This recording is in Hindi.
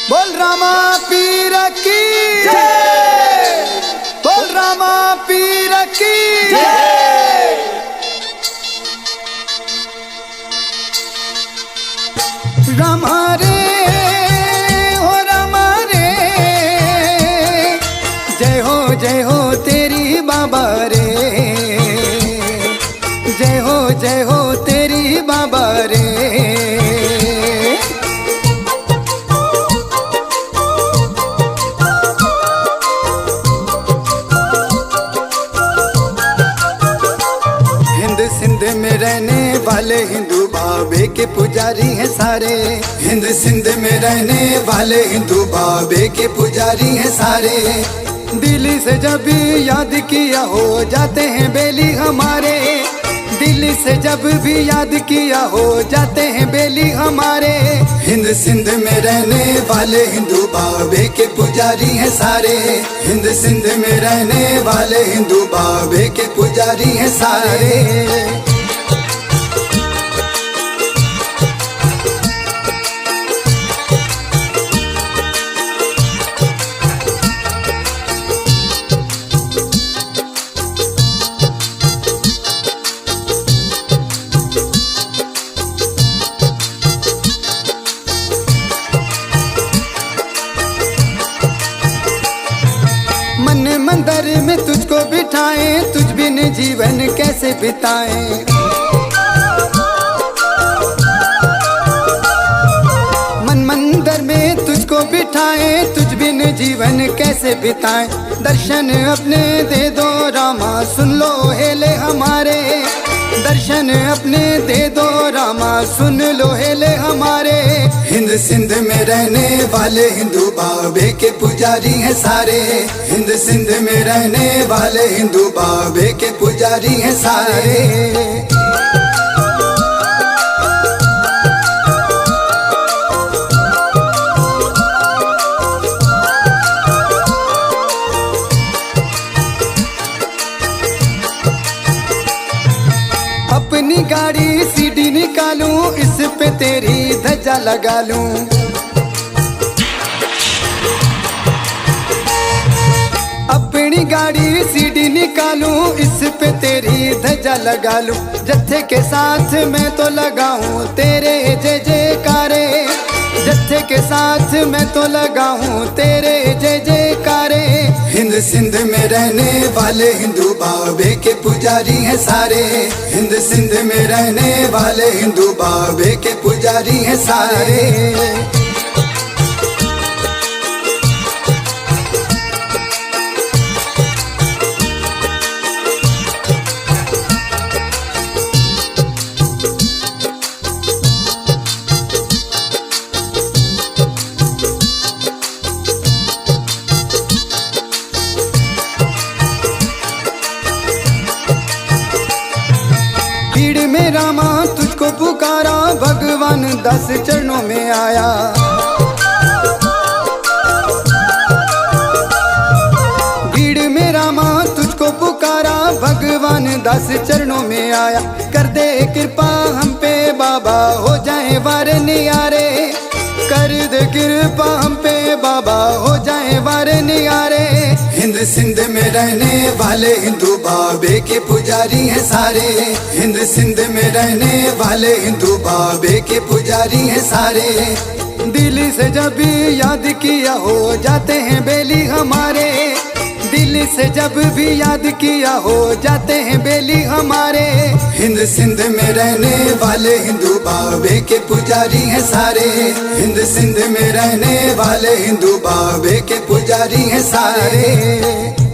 बोल रामा पीर की जय। बोल रामा पीर की जय। रामा रे हो रामा रे, जय हो तेरी बाबा रे, जय हो तेरी बाबा रे। सिंध में रहने वाले हिंदू बाबे के पुजारी हैं सारे। हिंद सिंध में रहने वाले हिंदू बाबे के पुजारी हैं सारे। दिल्ली से जब भी याद किया हो जाते हैं बेली हमारे। दिल्ली से जब भी याद किया हो जाते हैं बेली हमारे। हिंद सिंध में रहने वाले हिंदू बाबे के पुजारी हैं सारे। हिंद सिंध में रहने वाले हिंदू बाबे के पुजारी हैं सारे। मन मंदिर में तुझको बिठाएं, तुझ बिन जीवन कैसे बिताएं। मन मंदिर में तुझको बिठाएं, तुझ बिन जीवन कैसे बिताएं। दर्शन अपने दे दो रामा, सुन लो हेले हमारे। दर्शन अपने दे दो रामा, सुन लो हेले हमारे। हिंद सिंध में रहने वाले हिंदू बाबे के पुजारी हैं सारे। हिंद सिंध में रहने वाले हिंदू बाबे के पुजारी हैं सारे। अपनी गाड़ी सीडी निकालूं, इस पे तेरी ध्वजा लगा लूं। अपनी गाड़ी सीडी निकालूं, इस पे तेरी ध्वजा लगा लूं। जत्थे के साथ मैं तो लगाऊं तेरे जय जयकारे। जत्थे के साथ मैं तो लगाऊं तेरे जय जयकारे। हिंद सिंध में रहने वाले हिंदू बाबे के पुजारी हैं सारे। हिंद सिंध में रहने वाले हिंदू बाबे के पुजारी हैं सारे। भीड़ में रामा तुझको पुकारा, भगवान 10 चरणों में आया। भीड़ में रामा तुझको पुकारा, भगवान 10 चरणों में आया। कर दे कृपा हम पे बाबा, हो जाए वार नियारे। कर दे कृपा हम पे बाबा, हो जाए वार नियारे। हिंद सिंध में रहने वाले हिंदू बाबे के पुजारी हैं सारे। हिंद सिंध में रहने वाले हिंदू बाबे के पुजारी हैं सारे। दिल्ली से जब भी याद किया हो जाते हैं बेली हमारे। दिल्ली से जब भी याद किया हो जाते हैं बेली हमारे। हिंद सिंध में रहने वाले हिंदू बाबे के पुजारी हैं सारे। हिंद सिंध में रहने वाले हिंदू बाबे के पुजारी हैं सारे।